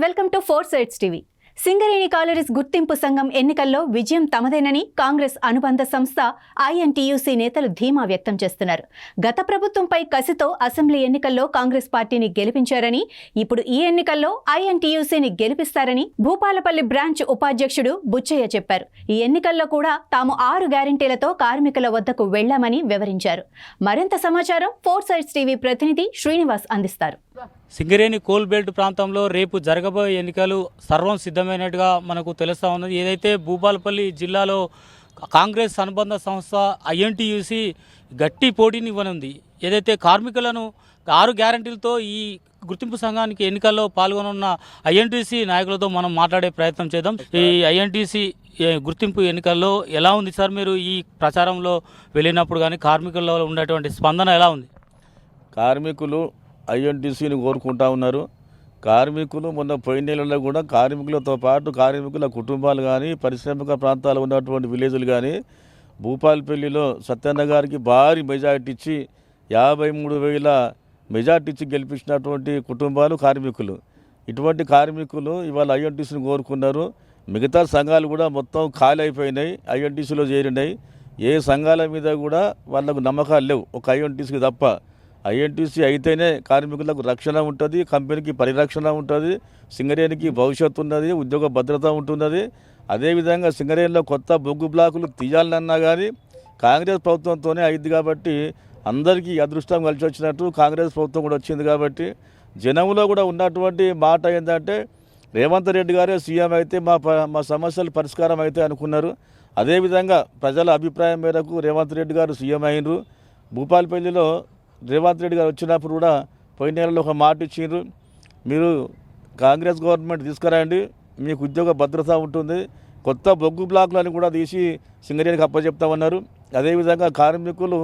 Welcome to 4 Sides TV. Singareni Collieries గుర్తింపు సంఘం ఎన్నికల్లో విజయం తమదేనని కాంగ్రెస్ అనుబంధ సంస్థ ఐఎన్టీయూసీ నేతలు ధీమా వ్యక్తం చేస్తున్నారు. గత ప్రభుత్వంపై కసితో అసెంబ్లీ ఎన్నికల్లో కాంగ్రెస్ పార్టీని గెలిపించారని, ఇప్పుడు ఈ ఎన్నికల్లో ఐఎన్టీయూసీని గెలిపిస్తారని భూపాలపల్లి బ్రాంచ్ ఉపాధ్యక్షుడు బుచ్చయ్య చెప్పారు. ఈ ఎన్నికల్లో కూడా తాము 6 గ్యారెంటీలతో కార్మికుల వద్దకు వెళ్లామని వివరించారు. మరింత సమాచారం 4 Sides టీవీ ప్రతినిధి శ్రీనివాస్ అందిస్తారు. సింగరేణి కోల్ బెల్ట్ ప్రాంతంలో రేపు జరగబోయే ఎన్నికలు సర్వం సిద్ధమైనట్టుగా మనకు తెలుస్తూ ఉన్నది. ఏదైతే భూపాలపల్లి జిల్లాలో కాంగ్రెస్ అనుబంధ సంస్థ ఐఎన్టీయూసీ గట్టి పోటీని ఇవ్వనుంది. ఏదైతే కార్మికులను 6 గ్యారంటీలతో ఈ గుర్తింపు సంఘానికి ఎన్నికల్లో పాల్గొనున్న ఐఎన్టీసీ నాయకులతో మనం మాట్లాడే ప్రయత్నం చేద్దాం. ఈ ఐఎన్టీసీ గుర్తింపు ఎన్నికల్లో ఎలా ఉంది సార్? మీరు ఈ ప్రచారంలో వెళ్ళినప్పుడు కానీ కార్మికుల్లో ఉండేటువంటి స్పందన ఎలా ఉంది? కార్మికులు ఐఎన్టీసీని కోరుకుంటా ఉన్నారు. కార్మికులు మొన్న పోయిన నెలలో కూడా కార్మికులతో పాటు కార్మికుల కుటుంబాలు కానీ పారిశ్రామిక ప్రాంతాలు ఉన్నటువంటి విలేజ్లు కానీ భూపాలపల్లిలో సత్యన్న గారికి భారీ మెజార్టీ ఇచ్చి 53,000 మెజార్టీ ఇచ్చి గెలిపించినటువంటి కుటుంబాలు కార్మికులు. ఇటువంటి కార్మికులు ఇవాళ ఐఎన్టీసీని కోరుకున్నారు. మిగతా సంఘాలు కూడా మొత్తం ఖాళీ అయిపోయినాయి, ఐఎన్టీసీలో చేరినాయి. ఏ సంఘాల మీద కూడా వాళ్ళకు నమ్మకాలు లేవు, ఒక ఐఎన్టీసీకి తప్ప. ఐఎన్టీసీ అయితేనే కార్మికులకు రక్షణ ఉంటుంది, కంపెనీకి పరిరక్షణ ఉంటుంది, సింగరేణికి భవిష్యత్తు ఉన్నది, ఉద్యోగ భద్రత ఉంటున్నది. అదేవిధంగా సింగరేణిలో కొత్త బొగ్గు బ్లాకులు తీయాలన్నా కానీ కాంగ్రెస్ ప్రభుత్వంతోనే అయింది. కాబట్టి అందరికీ అదృష్టం కలిసి వచ్చినట్టు కాంగ్రెస్ ప్రభుత్వం కూడా వచ్చింది. కాబట్టి జనంలో కూడా ఉన్నటువంటి మాట ఏంటంటే రేవంత్ రెడ్డి గారే సీఎం అయితే మా సమస్యలు పరిష్కారం అయితే అనుకున్నారు. అదేవిధంగా ప్రజల అభిప్రాయం మేరకు రేవంత్ రెడ్డి గారు సీఎం అయినరు. భూపాలపల్లిలో రేవంత్ రెడ్డి గారు వచ్చినప్పుడు కూడా పోయిన నెలలో ఒక మాట ఇచ్చిండ్రు, మీరు కాంగ్రెస్ గవర్నమెంట్ తీసుకురండి, మీకు ఉద్యోగ భద్రత ఉంటుంది, కొత్త బొగ్గు బ్లాకులను కూడా తీసి సింగరేణికి అప్పచెప్తామన్నారు. అదేవిధంగా కార్మికులు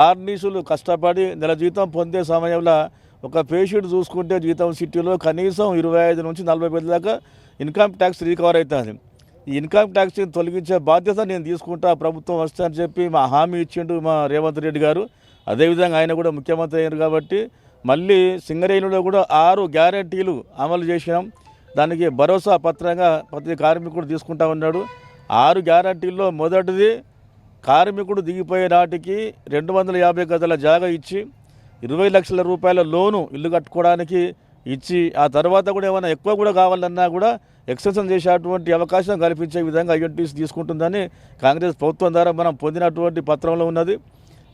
ఆర్నీసులు కష్టపడి నెల జీతం పొందే సమయంలో ఒక పేషెంట్ చూసుకుంటే జీతం సిటీలో కనీసం 25 నుంచి 40 దాకా ఇన్కమ్ ట్యాక్స్ రికవర్ అవుతుంది. ఈ ఇన్కమ్ ట్యాక్స్ని తొలగించే బాధ్యత నేను తీసుకుంటా ప్రభుత్వం వస్తా అని చెప్పి మా హామీ ఇచ్చిండు మా రేవంత్ రెడ్డి గారు. అదేవిధంగా ఆయన కూడా ముఖ్యమంత్రి అయ్యారు. కాబట్టి మళ్ళీ సింగరేణిలో కూడా 6 గ్యారెంటీలు అమలు చేసినాం. దానికి భరోసా పత్రంగా ప్రతి కార్మికుడు తీసుకుంటా ఉన్నాడు. 6 గ్యారెంటీల్లో మొదటిది కార్మికుడు దిగిపోయే నాటికి 250 గజాల జాగా ఇచ్చి 20 లక్షల రూపాయల లోను ఇల్లు కట్టుకోవడానికి ఇచ్చి, ఆ తర్వాత కూడా ఏమైనా ఎక్కువ కూడా కావాలన్నా కూడా ఎక్స్టెన్షన్ చేసేటువంటి అవకాశం కల్పించే విధంగా ఐఎన్టీసీ తీసుకుంటుందని కాంగ్రెస్ ప్రభుత్వం ద్వారా మనం పొందినటువంటి పత్రంలో ఉన్నది.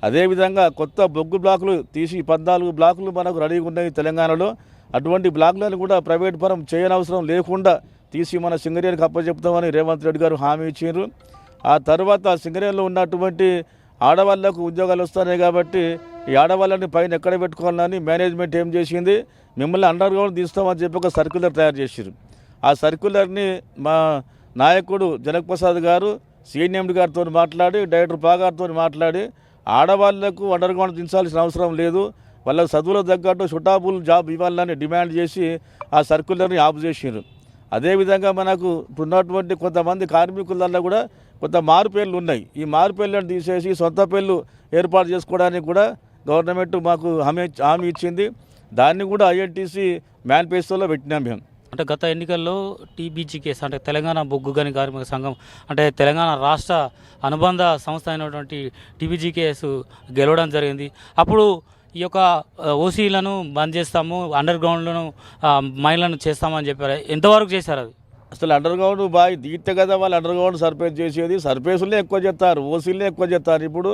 అదేవిధంగా కొత్త బొగ్గు బ్లాకులు తీసి 14 బ్లాకులు మనకు రెడీగా ఉన్నాయి తెలంగాణలో. అటువంటి బ్లాకులను కూడా ప్రైవేట్ పరం చేయనవసరం లేకుండా తీసి మన సింగరేణికి అప్పచెప్తామని రేవంత్ రెడ్డి గారు హామీ ఇచ్చారు. ఆ తర్వాత సింగరేణిలో ఉన్నటువంటి ఆడవాళ్లకు ఉద్యోగాలు వస్తున్నాయి. కాబట్టి ఈ ఆడవాళ్ళని పైన ఎక్కడ పెట్టుకోవాలని మేనేజ్మెంట్ ఏం చేసింది, మిమ్మల్ని అండర్ గ్రౌండ్ తీస్తామని చెప్పి ఒక సర్క్యులర్ తయారు చేశారు. ఆ సర్క్యులర్ని మా నాయకుడు జనక్ ప్రసాద్ గారు సిఎన్ఎండి గారితో మాట్లాడి, డైరెక్టర్ పా గారితో మాట్లాడి ఆడవాళ్లకు అండర్ గ్రౌండ్ దించాల్సిన అవసరం లేదు, వాళ్ళకు చదువులో తగ్గట్టు షుటాబుల్ జాబ్ ఇవ్వాలని డిమాండ్ చేసి ఆ సర్క్యులర్ని ఆఫ్ చేసారు. అదేవిధంగా మనకు ఉన్నటువంటి కొంతమంది కార్మికులలో కూడా కొంత మారుపేర్లు ఉన్నాయి. ఈ మారుపేర్లను తీసేసి సొంత పేర్లు ఏర్పాటు చేసుకోవడానికి కూడా గవర్నమెంట్ మాకు హామీ ఇచ్చింది. దాన్ని కూడా ఐఎన్టీసీ మేనిఫెస్టోలో పెట్టినాం మేము. అంటే గత ఎన్నికల్లో టీబీజీకేఎస్ అంటే తెలంగాణ బొగ్గు గని కార్మిక సంఘం అంటే తెలంగాణ రాష్ట్ర అనుబంధ సంస్థ అయినటువంటి టీబీజీకేఎస్ గెలవడం జరిగింది. అప్పుడు ఈ యొక్క ఓసీలను బంద్ చేస్తాము, అండర్ గ్రౌండ్లను మైన్లను చేస్తామని చెప్పారు. ఎంతవరకు చేశారు అది? అసలు అండర్ గ్రౌండ్ బాగా దీటే కదా వాళ్ళు అండర్ గ్రౌండ్ సర్ఫేస్ చేసేది. సర్ఫేసులనే ఎక్కువ చేస్తారు, ఓసీలనే ఎక్కువ చేస్తారు. ఇప్పుడు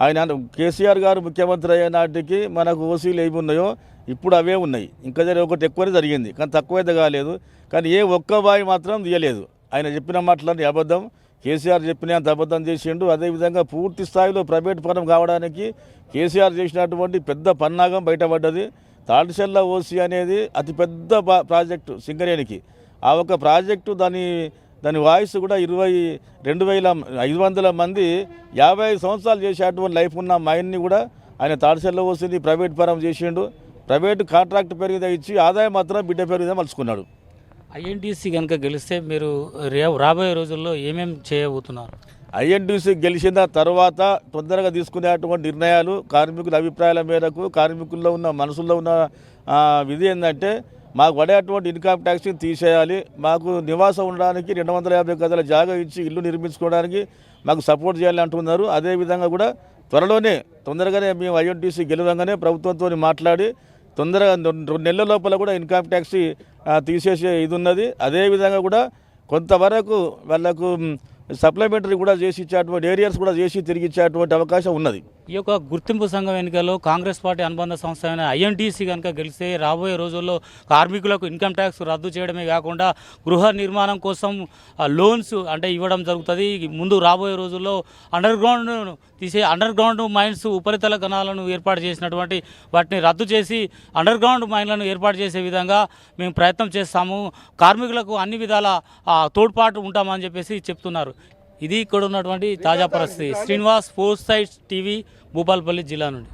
ఆయన కేసీఆర్ గారు ముఖ్యమంత్రి అయ్యే నాటికి మనకు ఓసీలు ఏమి ఉన్నాయో ఇప్పుడు అవే ఉన్నాయి. ఇంకా ఒకటి ఎక్కువనే జరిగింది, కానీ తక్కువైతే కాలేదు. కానీ ఏ ఒక్క బావి మాత్రం తీయలేదు. ఆయన చెప్పిన మాటలన్నీ అబద్ధం, కేసీఆర్ చెప్పినంత అబద్ధం చేసిండు. అదేవిధంగా పూర్తి స్థాయిలో ప్రైవేట్ పరం కావడానికి కేసీఆర్ చేసినటువంటి పెద్ద పన్నాగం బయటపడ్డది. తాటిచెల్ల ఓసీ అనేది అతిపెద్ద ప్రాజెక్టు సింగరేణికి. ఆ ఒక ప్రాజెక్టు దాని వాయిస్ కూడా 22,500 మంది 55 సంవత్సరాలు చేసేటువంటి లైఫ్ ఉన్న మైన్ని కూడా ఆయన తాటిచెల్ల ఓసీని ప్రైవేట్ పరం చేసిండు. ప్రైవేటు కాంట్రాక్ట్ పెరిగితే ఇచ్చి ఆదాయం మాత్రం బిడ్డ పెరిగితే మలుచుకున్నాడు. ఐఎన్టీసీ కనుక గెలిస్తే మీరు రాబోయే రోజుల్లో ఏమేమి చేయబోతున్నారు? ఐఎన్టీసీ గెలిచిన తర్వాత తొందరగా తీసుకునేటువంటి నిర్ణయాలు కార్మికుల అభిప్రాయాల మేరకు కార్మికుల్లో ఉన్న మనసుల్లో ఉన్న విధి ఏంటంటే మాకు పడేటువంటి ఇన్కమ్ ట్యాక్స్ని తీసేయాలి, మాకు నివాసం ఉండడానికి 250 గదుల జాగా ఇచ్చి ఇల్లు నిర్మించుకోవడానికి మాకు సపోర్ట్ చేయాలి అంటున్నారు. అదేవిధంగా కూడా తొందరగానే మేము ఐఎన్టీసీ గెలవంగానే ప్రభుత్వంతో మాట్లాడి తొందరగా 2 నెలల లోపల కూడా ఇన్కమ్ ట్యాక్స్ తీసేసే ఇది ఉన్నది. అదేవిధంగా కూడా కొంతవరకు వాళ్ళకు సప్లిమెంటరీ కూడా చేసి ఇచ్చేటువంటి ఏరియాస్ కూడా చేసి తిరిగి ఇచ్చేటువంటి అవకాశం ఉన్నది. ఈ యొక్క గుర్తింపు సంఘం ఎన్నికల్లో కాంగ్రెస్ పార్టీ అనుబంధ సంస్థ అయిన ఐఎన్టీసీ కనుక గెలిస్తే రాబోయే రోజుల్లో కార్మికులకు ఇన్కమ్ ట్యాక్స్ రద్దు చేయడమే కాకుండా గృహ నిర్మాణం కోసం లోన్స్ అంటే ఇవ్వడం జరుగుతుంది. ముందు రాబోయే రోజుల్లో అండర్ గ్రౌండ్ మైన్స్ ఉపరితల గణాలను ఏర్పాటు చేసినటువంటి వాటిని రద్దు చేసి అండర్ గ్రౌండ్ మైన్లను ఏర్పాటు చేసే విధంగా మేము ప్రయత్నం చేస్తాము. కార్మికులకు అన్ని విధాల తోడ్పాటు ఉంటామని చెప్పేసి చెప్తున్నారు. ఇది ఇక్కడ ఉన్నటువంటి తాజా పరిస్థితి. Srinivas, four sides TV, Bhupalpally జిల్లా నుండి.